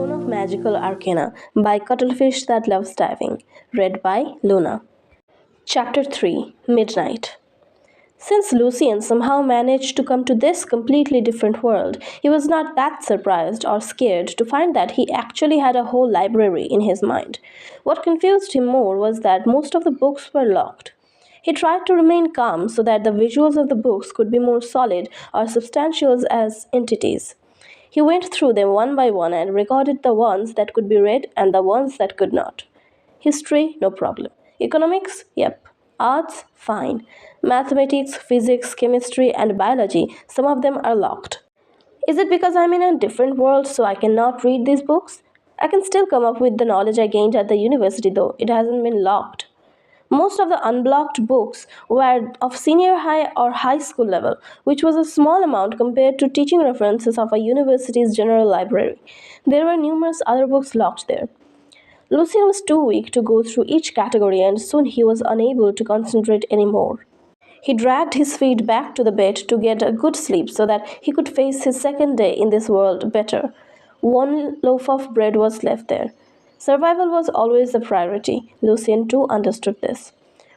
Zone of Magical Arcana by Cuttlefish That Loves Diving, read by Luna. Chapter 3 Midnight. Since Lucian somehow managed to come to this completely different world, he was not that surprised or scared to find that he actually had a whole library in his mind. What confused him more was that most of the books were locked. He tried to remain calm so that the visuals of the books could be more solid or substantial as entities. He went through them one by one and recorded the ones that could be read and the ones that could not. History, no problem. Economics, yep. Arts, fine. Mathematics, physics, chemistry, and biology, some of them are locked. Is it because I'm in a different world so I cannot read these books? I can still come up with the knowledge I gained at the university though, it hasn't been locked. Most of the unblocked books were of senior high or high school level, which was a small amount compared to teaching references of a university's general library. There were numerous other books locked there. Lucian was too weak to go through each category and soon he was unable to concentrate anymore. He dragged his feet back to the bed to get a good sleep so that he could face his second day in this world better. One loaf of bread was left there. Survival was always the priority. Lucian too understood this.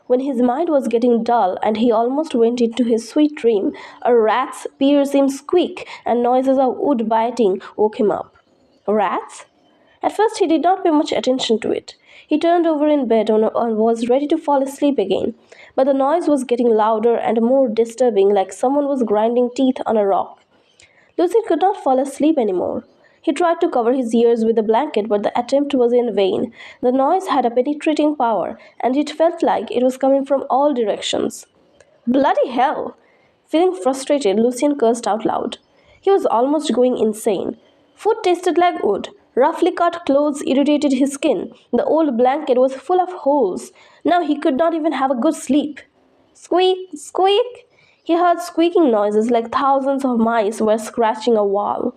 When his mind was getting dull and he almost went into his sweet dream, a rat's piercing squeak and noises of wood biting woke him up. Rats? At first he did not pay much attention to it. He turned over in bed and was ready to fall asleep again, but the noise was getting louder and more disturbing, like someone was grinding teeth on a rock. Lucian could not fall asleep anymore. He tried to cover his ears with a blanket, but the attempt was in vain. The noise had a penetrating power, and it felt like it was coming from all directions. Bloody hell! Feeling frustrated, Lucian cursed out loud. He was almost going insane. Food tasted like wood. Roughly cut clothes irritated his skin. The old blanket was full of holes. Now he could not even have a good sleep. Squeak! Squeak! He heard squeaking noises like thousands of mice were scratching a wall.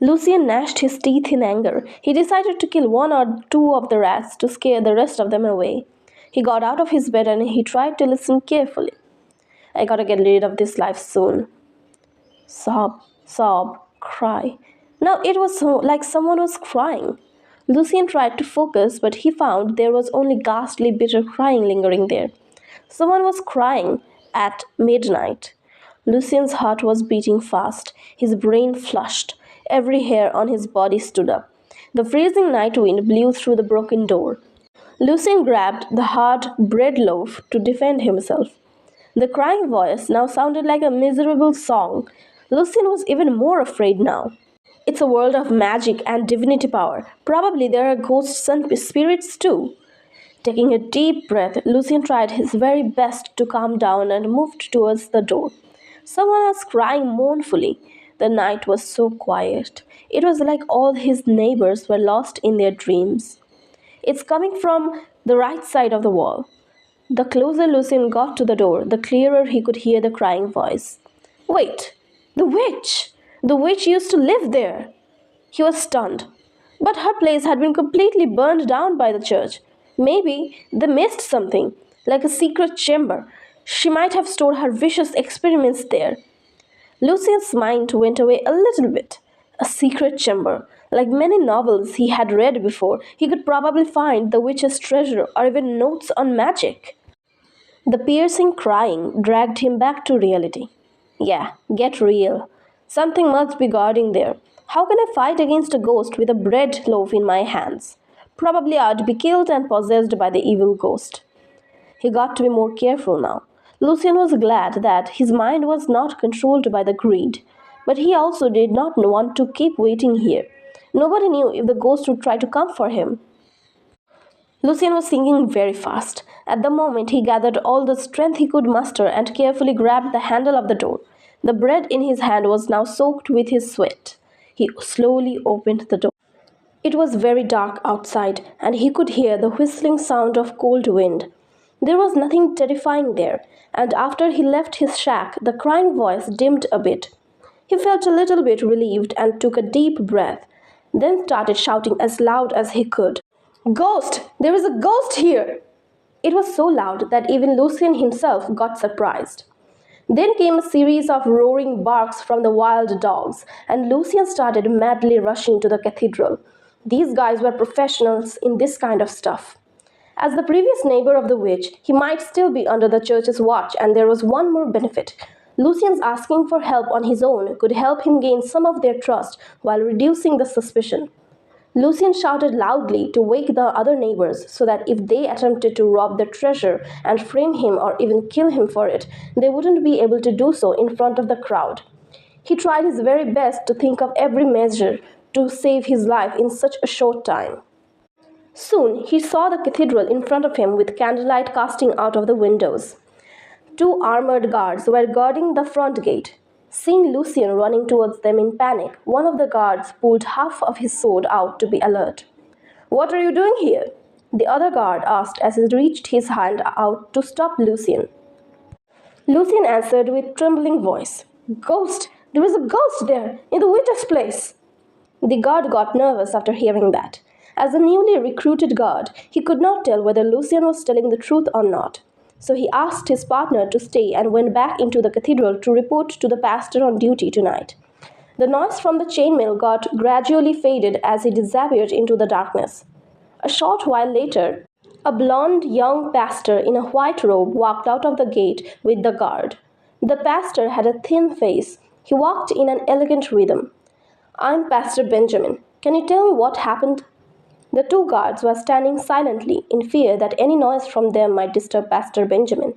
Lucian gnashed his teeth in anger. He decided to kill one or two of the rats to scare the rest of them away. He got out of his bed and he tried to listen carefully. I gotta get rid of this life soon. Sob, sob, cry. Now it was like someone was crying. Lucian tried to focus, but he found there was only ghastly, bitter crying lingering there. Someone was crying at midnight. Lucian's heart was beating fast. His brain flushed. Every hair on his body stood up. The freezing night wind blew through the broken door. Lucian grabbed the hard bread loaf to defend himself. The crying voice now sounded like a miserable song. Lucian was even more afraid now. It's a world of magic and divinity power. Probably there are ghosts and spirits too. Taking a deep breath, Lucian tried his very best to calm down and moved towards the door. Someone was crying mournfully. The night was so quiet. It was like all his neighbors were lost in their dreams. It's coming from the right side of the wall. The closer Lucian got to the door, the clearer he could hear the crying voice. Wait! The witch! The witch used to live there! He was stunned. But her place had been completely burned down by the church. Maybe they missed something, like a secret chamber. She might have stored her vicious experiments there. Lucian's mind went away a little bit. A secret chamber. Like many novels he had read before, he could probably find the witch's treasure or even notes on magic. The piercing crying dragged him back to reality. Yeah, get real. Something must be guarding there. How can I fight against a ghost with a bread loaf in my hands? Probably I'd be killed and possessed by the evil ghost. He got to be more careful now. Lucian was glad that his mind was not controlled by the greed, but he also did not want to keep waiting here. Nobody knew if the ghost would try to come for him. Lucian was thinking very fast. At the moment, he gathered all the strength he could muster and carefully grabbed the handle of the door. The bread in his hand was now soaked with his sweat. He slowly opened the door. It was very dark outside, and he could hear the whistling sound of cold wind. There was nothing terrifying there, and after he left his shack, the crying voice dimmed a bit. He felt a little bit relieved and took a deep breath, then started shouting as loud as he could. Ghost! There is a ghost here! It was so loud that even Lucian himself got surprised. Then came a series of roaring barks from the wild dogs, and Lucian started madly rushing to the cathedral. These guys were professionals in this kind of stuff. As the previous neighbor of the witch, he might still be under the church's watch, and there was one more benefit. Lucian's asking for help on his own could help him gain some of their trust while reducing the suspicion. Lucian shouted loudly to wake the other neighbors so that if they attempted to rob the treasure and frame him or even kill him for it, they wouldn't be able to do so in front of the crowd. He tried his very best to think of every measure to save his life in such a short time. Soon he saw the cathedral in front of him with candlelight casting out of the windows. Two armored guards were guarding the front gate. Seeing Lucian running towards them in panic, one of the guards pulled half of his sword out to be alert. "What are you doing here?" the other guard asked as he reached his hand out to stop Lucian. Lucian answered with trembling voice, "Ghost! There is a ghost there, in the witch's place!" The guard got nervous after hearing that. As a newly recruited guard, he could not tell whether Lucian was telling the truth or not. So he asked his partner to stay and went back into the cathedral to report to the pastor on duty tonight. The noise from the chainmail got gradually faded as he disappeared into the darkness. A short while later, a blond young pastor in a white robe walked out of the gate with the guard. The pastor had a thin face. He walked in an elegant rhythm. "I'm Pastor Benjamin. Can you tell me what happened?" The two guards were standing silently in fear that any noise from them might disturb Pastor Benjamin.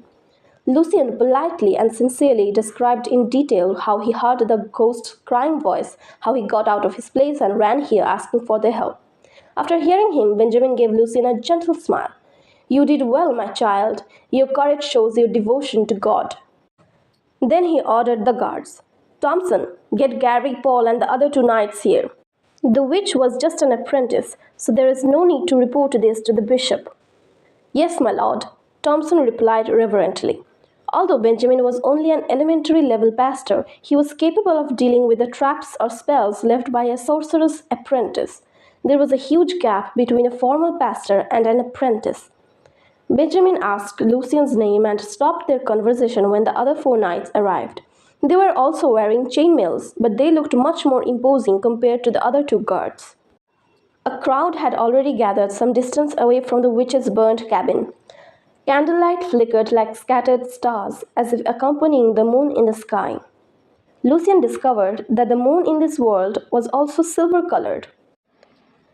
Lucian politely and sincerely described in detail how he heard the ghost's crying voice, how he got out of his place and ran here asking for their help. After hearing him, Benjamin gave Lucian a gentle smile. "You did well, my child. Your courage shows your devotion to God." Then he ordered the guards, "Thompson, get Gary, Paul, and the other two knights here." The witch was just an apprentice, so there is no need to report this to the bishop. "Yes, my lord," Thompson replied reverently. Although Benjamin was only an elementary level pastor, he was capable of dealing with the traps or spells left by a sorcerer's apprentice. There was a huge gap between a formal pastor and an apprentice. Benjamin asked Lucian's name and stopped their conversation when the other four knights arrived. They were also wearing chainmails, but they looked much more imposing compared to the other two guards. A crowd had already gathered some distance away from the witch's burnt cabin. Candlelight flickered like scattered stars, as if accompanying the moon in the sky. Lucian discovered that the moon in this world was also silver-colored.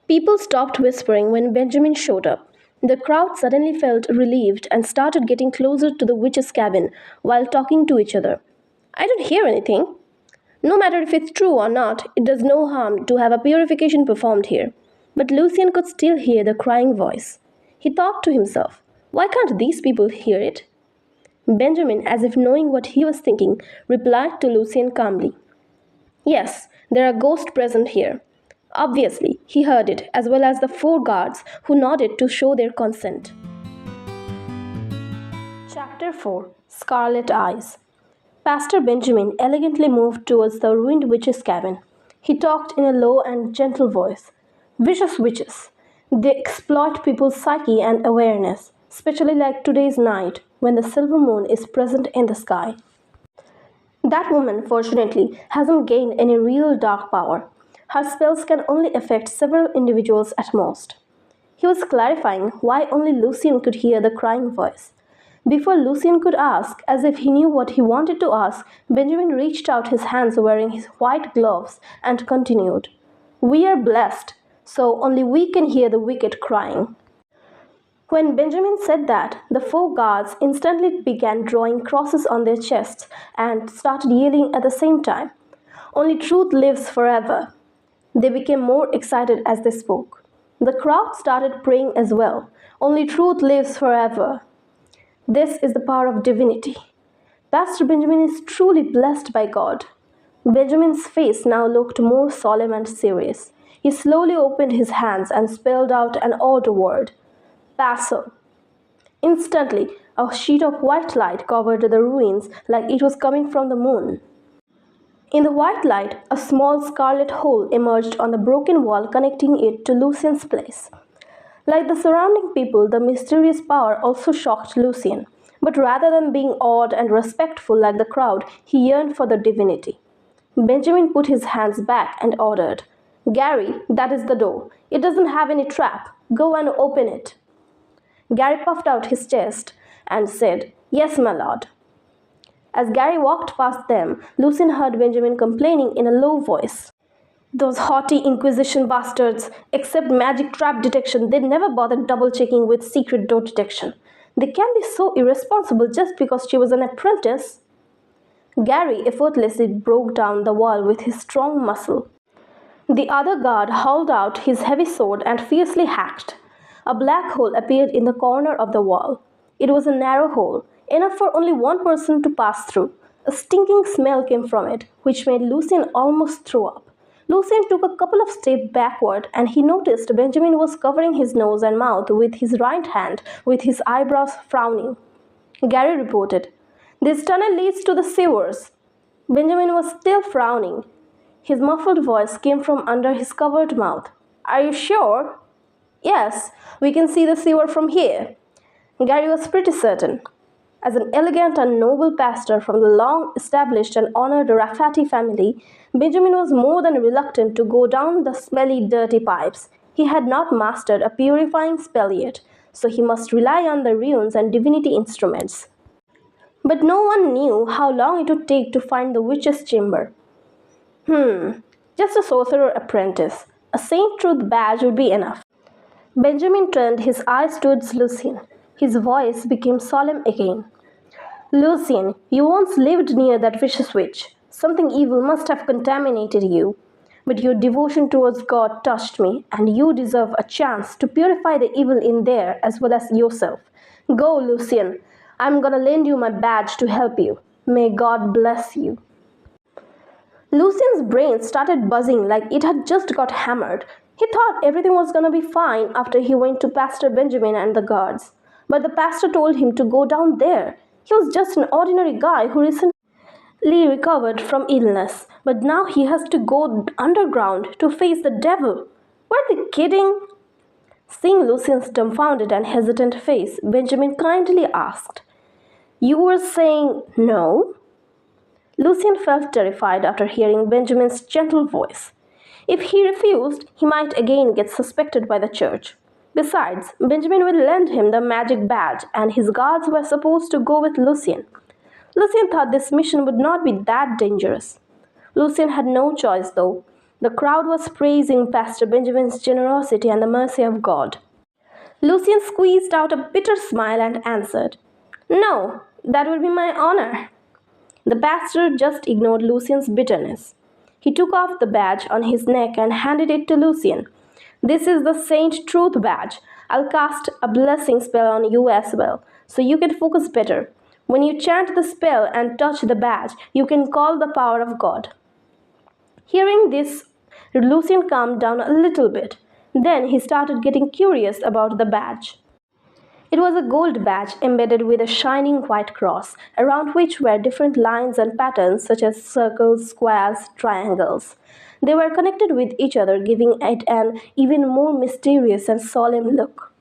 People stopped whispering when Benjamin showed up. The crowd suddenly felt relieved and started getting closer to the witch's cabin while talking to each other. "I don't hear anything." No matter if it's true or not, it does no harm to have a purification performed here. But Lucian could still hear the crying voice. He thought to himself, "Why can't these people hear it?" Benjamin, as if knowing what he was thinking, replied to Lucian calmly, "Yes, there are ghosts present here." Obviously, he heard it, as well as the four guards who nodded to show their consent. Chapter 4: Scarlet Eyes. Pastor Benjamin elegantly moved towards the ruined witch's cabin. He talked in a low and gentle voice. "Vicious witches. They exploit people's psyche and awareness, especially like today's night when the silver moon is present in the sky. That woman, fortunately, hasn't gained any real dark power. Her spells can only affect several individuals at most." He was clarifying why only Lucian could hear the crying voice. Before Lucian could ask, as if he knew what he wanted to ask, Benjamin reached out his hands wearing his white gloves and continued, "We are blessed, so only we can hear the wicked crying." When Benjamin said that, the four guards instantly began drawing crosses on their chests and started yelling at the same time, "Only truth lives forever." They became more excited as they spoke. The crowd started praying as well, "Only truth lives forever." This is the power of divinity. Pastor Benjamin is truly blessed by God. Benjamin's face now looked more solemn and serious. He slowly opened his hands and spelled out an odd word, "Paso." Instantly, a sheet of white light covered the ruins like it was coming from the moon. In the white light, a small scarlet hole emerged on the broken wall connecting it to Lucian's place. Like the surrounding people, the mysterious power also shocked Lucian, but rather than being awed and respectful like the crowd, he yearned for the divinity. Benjamin put his hands back and ordered, Gary, that is the door. It doesn't have any trap. Go and open it. Gary puffed out his chest and said, Yes, my lord. As Gary walked past them, Lucien heard Benjamin complaining in a low voice. Those haughty Inquisition bastards, except magic trap detection, they never bothered double-checking with secret door detection. They can be so irresponsible just because she was an apprentice. Gary effortlessly broke down the wall with his strong muscle. The other guard hauled out his heavy sword and fiercely hacked. A black hole appeared in the corner of the wall. It was a narrow hole, enough for only one person to pass through. A stinking smell came from it, which made Lucien almost throw up. Lucien took a couple of steps backward and he noticed Benjamin was covering his nose and mouth with his right hand, with his eyebrows frowning. Gary reported, This tunnel leads to the sewers. Benjamin was still frowning. His muffled voice came from under his covered mouth. Are you sure? Yes, we can see the sewer from here. Gary was pretty certain. As an elegant and noble pastor from the long-established and honored Rafati family, Benjamin was more than reluctant to go down the smelly, dirty pipes. He had not mastered a purifying spell yet, so he must rely on the runes and divinity instruments. But no one knew how long it would take to find the witch's chamber. Just a sorcerer apprentice. A Saint Truth badge would be enough. Benjamin turned his eyes towards Lucien. His voice became solemn again. Lucien, you once lived near that vicious witch. Something evil must have contaminated you. But your devotion towards God touched me, and you deserve a chance to purify the evil in there as well as yourself. Go, Lucien. I'm gonna lend you my badge to help you. May God bless you. Lucien's brain started buzzing like it had just got hammered. He thought everything was gonna be fine after he went to Pastor Benjamin and the guards. But the pastor told him to go down there. He was just an ordinary guy who recently recovered from illness. But now he has to go underground to face the devil. Were they kidding? Seeing Lucien's dumbfounded and hesitant face, Benjamin kindly asked, You were saying no? Lucien felt terrified after hearing Benjamin's gentle voice. If he refused, he might again get suspected by the church. Besides, Benjamin would lend him the magic badge, and his guards were supposed to go with Lucien. Lucien thought this mission would not be that dangerous. Lucien had no choice, though. The crowd was praising Pastor Benjamin's generosity and the mercy of God. Lucien squeezed out a bitter smile and answered, No, that would be my honor. The pastor just ignored Lucien's bitterness. He took off the badge on his neck and handed it to Lucien. This is the Saint Truth badge. I'll cast a blessing spell on you as well, so you can focus better. When you chant the spell and touch the badge, you can call the power of God. Hearing this, Lucien calmed down a little bit. Then he started getting curious about the badge. It was a gold badge embedded with a shining white cross, around which were different lines and patterns such as circles, squares, triangles. They were connected with each other, giving it an even more mysterious and solemn look.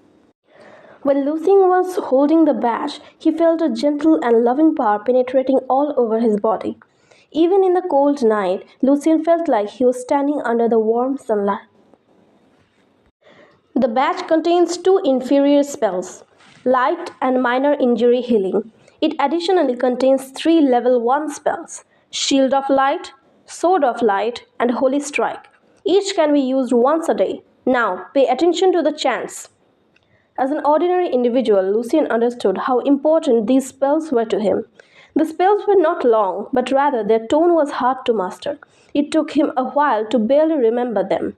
When Lucien was holding the badge, he felt a gentle and loving power penetrating all over his body. Even in the cold night, Lucien felt like he was standing under the warm sunlight. The badge contains 2 inferior spells, Light and Minor Injury Healing. It additionally contains 3 level 1 spells, Shield of Light, Sword of Light, and Holy Strike. Each can be used once a day. Now, pay attention to the chants. As an ordinary individual, Lucien understood how important these spells were to him. The spells were not long, but rather their tone was hard to master. It took him a while to barely remember them.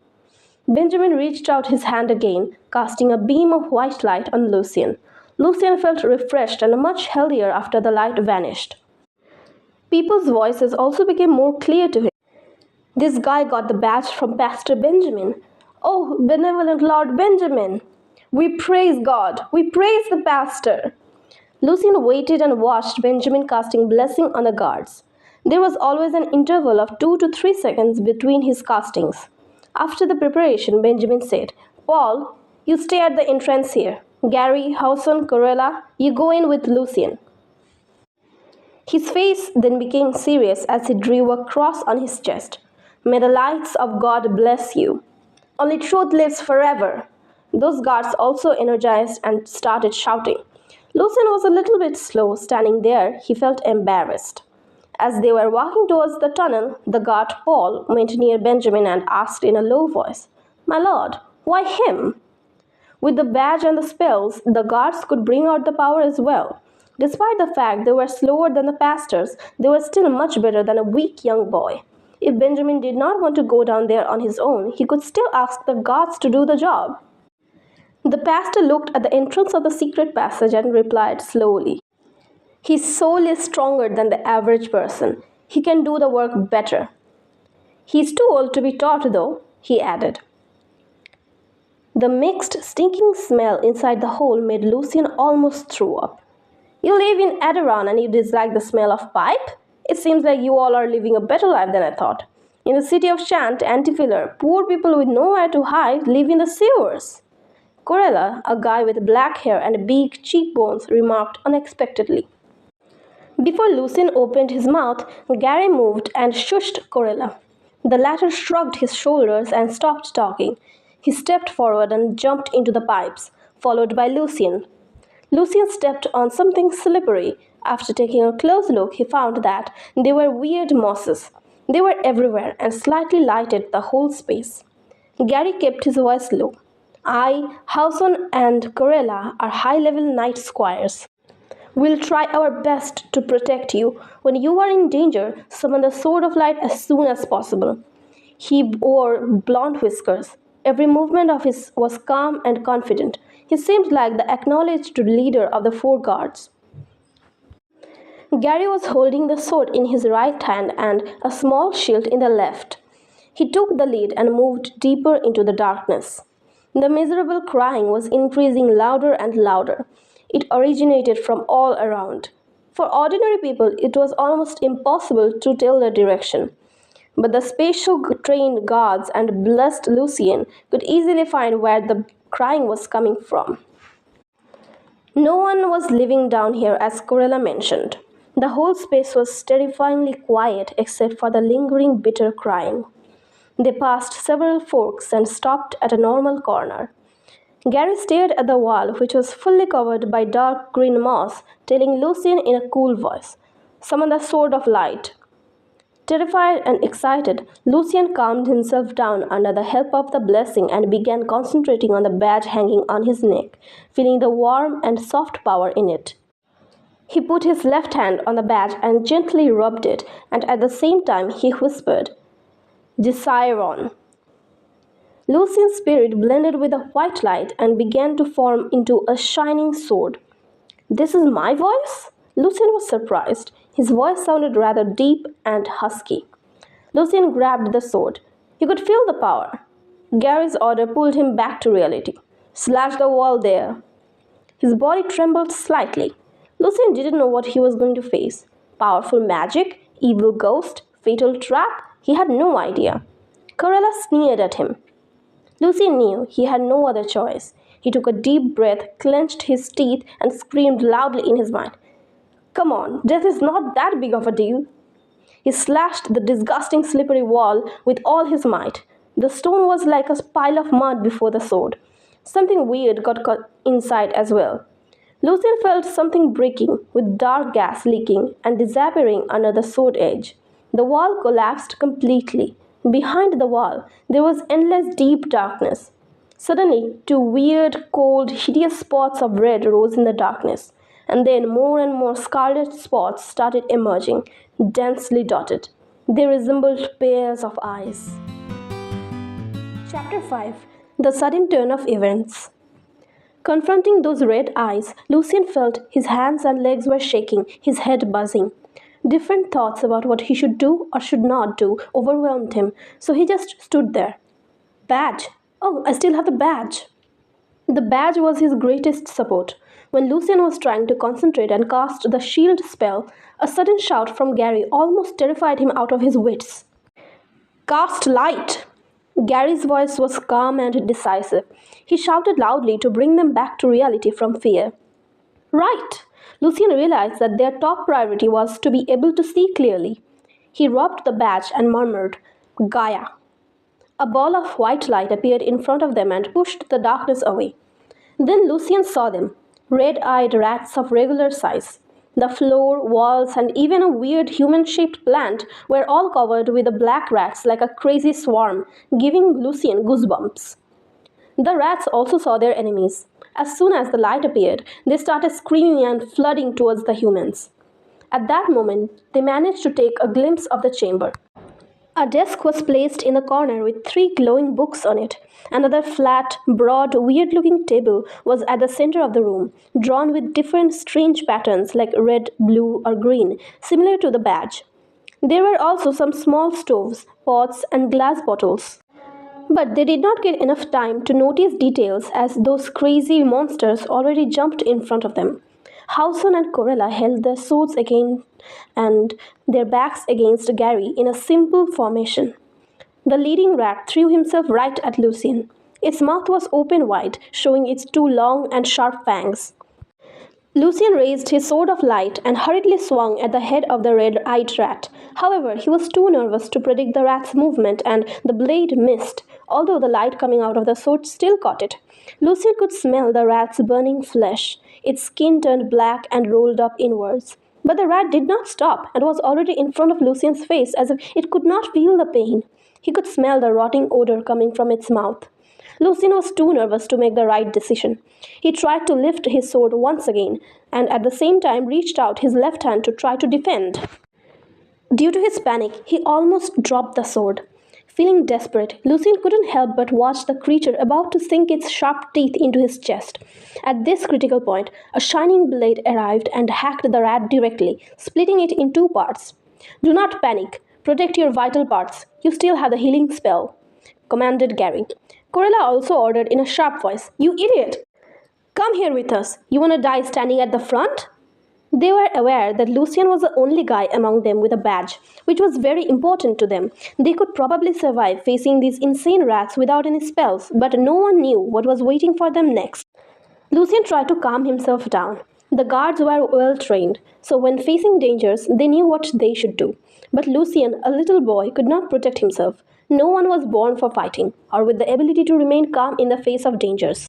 Benjamin reached out his hand again, casting a beam of white light on Lucien. Lucien felt refreshed and much healthier after the light vanished. People's voices also became more clear to him. This guy got the badge from Pastor Benjamin. Oh, benevolent Lord Benjamin! We praise God! We praise the pastor! Lucien waited and watched Benjamin casting blessing on the guards. There was always an interval of 2 to 3 seconds between his castings. After the preparation, Benjamin said, Paul, you stay at the entrance here. Gary, Hauson, Corella, you go in with Lucien. His face then became serious as he drew a cross on his chest. May the lights of God bless you. Only truth lives forever. Those guards also energized and started shouting. Lucien was a little bit slow standing there. He felt embarrassed. As they were walking towards the tunnel, the guard Paul went near Benjamin and asked in a low voice, "My lord, why him?" With the badge and the spells, the guards could bring out the power as well. Despite the fact they were slower than the pastors, they were still much better than a weak young boy. If Benjamin did not want to go down there on his own, he could still ask the guards to do the job. The pastor looked at the entrance of the secret passage and replied slowly, "His soul is stronger than the average person. He can do the work better. He's too old to be taught, though," he added. The mixed, stinking smell inside the hole made Lucien almost throw up. "You live in Aderon and you dislike the smell of pipe? It seems like you all are living a better life than I thought. In the city of Chant, Antiphiler, poor people with nowhere to hide live in the sewers." Corella, a guy with black hair and big cheekbones, remarked unexpectedly. Before Lucien opened his mouth, Gary moved and shushed Corella. The latter shrugged his shoulders and stopped talking. He stepped forward and jumped into the pipes, followed by Lucien. Lucien stepped on something slippery. After taking a close look, he found that they were weird mosses. They were everywhere and slightly lighted the whole space. Gary kept his voice low. "I, Hauson, and Corella are high-level night squires. We'll try our best to protect you. When you are in danger, summon the Sword of Light as soon as possible." He wore blonde whiskers. Every movement of his was calm and confident. He seemed like the acknowledged leader of the four guards. Gary was holding the sword in his right hand and a small shield in the left. He took the lead and moved deeper into the darkness. The miserable crying was increasing louder and louder. It originated from all around. For ordinary people, it was almost impossible to tell the direction. But the special trained guards and blessed Lucien could easily find where the crying was coming from. No one was living down here, as Corella mentioned. The whole space was terrifyingly quiet except for the lingering bitter crying. They passed several forks and stopped at a normal corner. Gary stared at the wall, which was fully covered by dark green moss, telling Lucien in a cool voice, "Summon the Sword of Light." Terrified and excited, Lucien calmed himself down under the help of the blessing and began concentrating on the badge hanging on his neck, feeling the warm and soft power in it. He put his left hand on the badge and gently rubbed it, and at the same time he whispered, "Desiron." Lucien's spirit blended with the white light and began to form into a shining sword. "This is my voice?" Lucien was surprised. His voice sounded rather deep and husky. Lucien grabbed the sword. He could feel the power. Gary's order pulled him back to reality. "Slash the wall there." His body trembled slightly. Lucien didn't know what he was going to face. Powerful magic? Evil ghost? Fatal trap? He had no idea. Corella sneered at him. Lucien knew he had no other choice. He took a deep breath, clenched his teeth, and screamed loudly in his mind, "Come on, death is not that big of a deal." He slashed the disgusting slippery wall with all his might. The stone was like a pile of mud before the sword. Something weird got caught inside as well. Lucien felt something breaking, with dark gas leaking and disappearing under the sword edge. The wall collapsed completely. Behind the wall, there was endless deep darkness. Suddenly, two weird, cold, hideous spots of red rose in the darkness, and then more and more scarlet spots started emerging, densely dotted. They resembled pairs of eyes. Chapter 5. The Sudden Turn of Events. Confronting those red eyes, Lucien felt his hands and legs were shaking, his head buzzing. Different thoughts about what he should do or should not do overwhelmed him, so he just stood there. Badge. Oh, I still have the badge. The badge was his greatest support. When Lucien was trying to concentrate and cast the shield spell, a sudden shout from Gary almost terrified him out of his wits. "Cast light!" Gary's voice was calm and decisive. He shouted loudly to bring them back to reality from fear. Right! Lucien realized that their top priority was to be able to see clearly. He rubbed the badge and murmured, Gaia. A ball of white light appeared in front of them and pushed the darkness away. Then Lucian saw them, red-eyed rats of regular size. The floor, walls, and even a weird human-shaped plant were all covered with the black rats like a crazy swarm, giving Lucian goosebumps. The rats also saw their enemies. As soon as the light appeared, they started screaming and flooding towards the humans. At that moment, they managed to take a glimpse of the chamber. A desk was placed in the corner with 3 glowing books on it. Another flat, broad, weird-looking table was at the center of the room, drawn with different strange patterns like red, blue, or green, similar to the badge. There were also some small stoves, pots, and glass bottles. But they did not get enough time to notice details as those crazy monsters already jumped in front of them. Hausen and Corella held their swords again and their backs against Gary in a simple formation. The leading rat threw himself right at Lucian. Its mouth was open wide, showing its 2 long and sharp fangs. Lucian raised his sword of light and hurriedly swung at the head of the red-eyed rat. However, he was too nervous to predict the rat's movement and the blade missed, although the light coming out of the sword still caught it. Lucian could smell the rat's burning flesh. Its skin turned black and rolled up inwards. But the rat did not stop and was already in front of Lucian's face as if it could not feel the pain. He could smell the rotting odor coming from its mouth. Lucian was too nervous to make the right decision. He tried to lift his sword once again and at the same time reached out his left hand to try to defend. Due to his panic, he almost dropped the sword. Feeling desperate, Lucian couldn't help but watch the creature about to sink its sharp teeth into his chest. At this critical point, a shining blade arrived and hacked the rat directly, splitting it in 2 parts. "Do not panic. Protect your vital parts. You still have the healing spell," commanded Gary. Corella also ordered in a sharp voice, "You idiot! Come here with us. You want to die standing at the front?" They were aware that Lucian was the only guy among them with a badge, which was very important to them. They could probably survive facing these insane rats without any spells, but no one knew what was waiting for them next. Lucian tried to calm himself down. The guards were well trained, so when facing dangers, they knew what they should do. But Lucian, a little boy, could not protect himself. No one was born for fighting, or with the ability to remain calm in the face of dangers.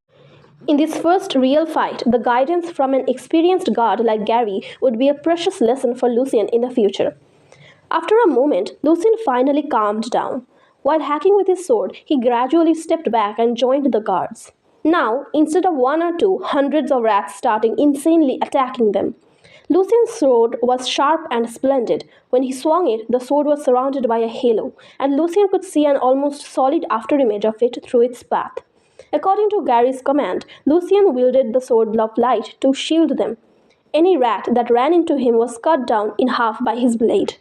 In this first real fight, the guidance from an experienced guard like Gary would be a precious lesson for Lucian in the future. After a moment, Lucian finally calmed down. While hacking with his sword, he gradually stepped back and joined the guards. Now, instead of 1 or 2, hundreds of rats started insanely attacking them. Lucian's sword was sharp and splendid. When he swung it, the sword was surrounded by a halo, and Lucian could see an almost solid afterimage of it through its path. According to Gary's command, Lucian wielded the sword of light to shield them. Any rat that ran into him was cut down in half by his blade.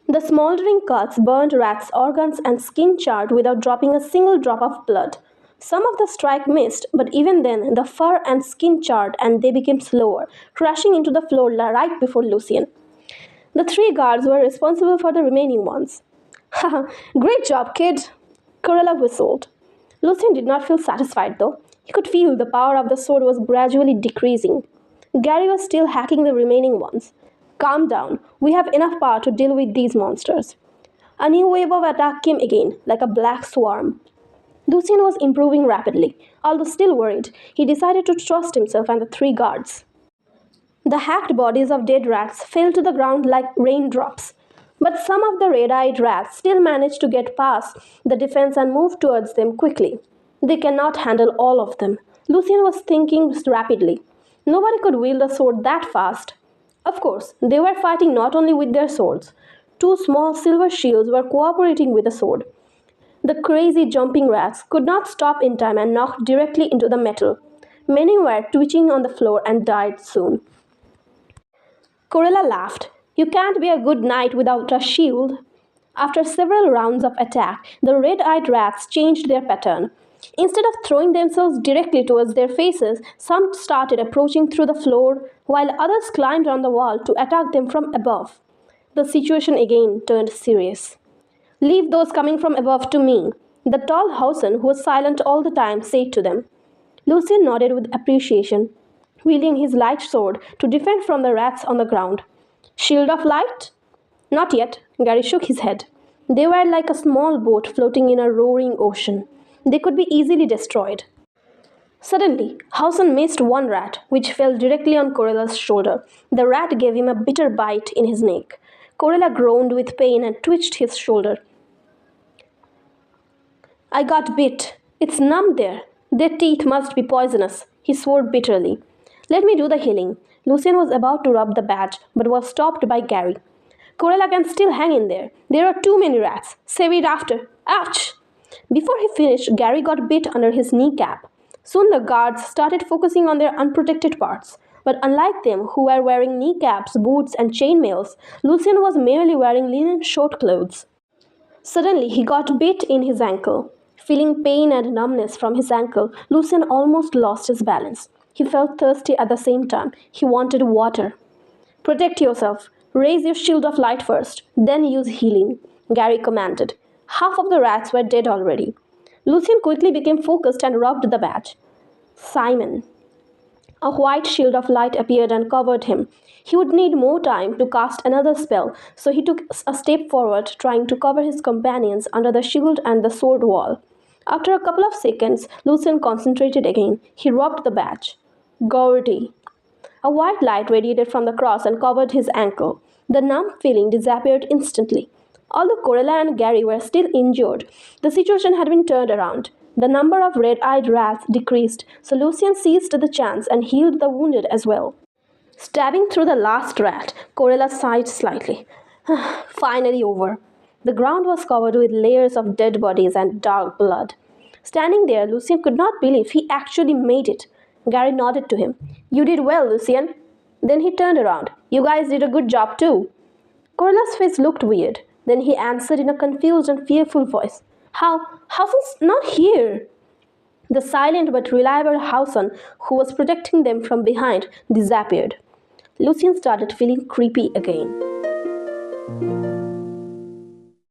The smoldering cuts burned rats' organs and skin charred without dropping a single drop of blood. Some of the strike missed, but even then, the fur and skin charred and they became slower, crashing into the floor right before Lucian. The 3 guards were responsible for the remaining ones. "Haha, great job, kid," Corella whistled. Lucian did not feel satisfied though. He could feel the power of the sword was gradually decreasing. Gary was still hacking the remaining ones. "Calm down. We have enough power to deal with these monsters." A new wave of attack came again, like a black swarm. Lucian was improving rapidly. Although still worried, he decided to trust himself and the 3 guards. The hacked bodies of dead rats fell to the ground like raindrops. But some of the red-eyed rats still managed to get past the defense and move towards them quickly. They cannot handle all of them. Lucian was thinking rapidly. Nobody could wield a sword that fast. Of course, they were fighting not only with their swords. 2 small silver shields were cooperating with the sword. The crazy jumping rats could not stop in time and knocked directly into the metal. Many were twitching on the floor and died soon. Corella laughed. "You can't be a good knight without a shield." After several rounds of attack, the red-eyed rats changed their pattern. Instead of throwing themselves directly towards their faces, some started approaching through the floor, while others climbed on the wall to attack them from above. The situation again turned serious. "Leave those coming from above to me," the tall Hausen, who was silent all the time, said to them. Lucian nodded with appreciation, wielding his light sword to defend from the rats on the ground. "Shield of light?" "Not yet," Gary shook his head. They were like a small boat floating in a roaring ocean. They could be easily destroyed. Suddenly, Hausen missed one rat, which fell directly on Corella's shoulder. The rat gave him a bitter bite in his neck. Corella groaned with pain and twitched his shoulder. I got bit. It's numb there. Their teeth must be poisonous, he swore bitterly. Let me do the healing. Lucien was about to rub the badge, but was stopped by Gary. Corella can still hang in there. There are too many rats. Save it after. Ouch! Before he finished, Gary got bit under his kneecap. Soon the guards started focusing on their unprotected parts. But unlike them, who were wearing kneecaps, boots, and chainmails, Lucien was merely wearing linen short clothes. Suddenly, he got bit in his ankle. Feeling pain and numbness from his ankle, Lucien almost lost his balance. He felt thirsty at the same time. He wanted water. Protect yourself. Raise your shield of light first, then use healing, Gary commanded. Half of the rats were dead already. Lucien quickly became focused and rubbed the badge. Simon. A white shield of light appeared and covered him. He would need more time to cast another spell, so he took a step forward, trying to cover his companions under the shield and the sword wall. After a couple of seconds, Lucien concentrated again. He rubbed the badge. Gordy. A white light radiated from the cross and covered his ankle. The numb feeling disappeared instantly. Although Corella and Gary were still injured, the situation had been turned around. The number of red-eyed rats decreased, so Lucien seized the chance and healed the wounded as well. Stabbing through the last rat, Corella sighed slightly. Finally over. The ground was covered with layers of dead bodies and dark blood. Standing there, Lucien could not believe he actually made it. Gary nodded to him. You did well, Lucien. Then he turned around. You guys did a good job too. Corella's face looked weird. Then he answered in a confused and fearful voice. Hausen's not here. The silent but reliable Hausen, who was protecting them from behind, disappeared. Lucien started feeling creepy again.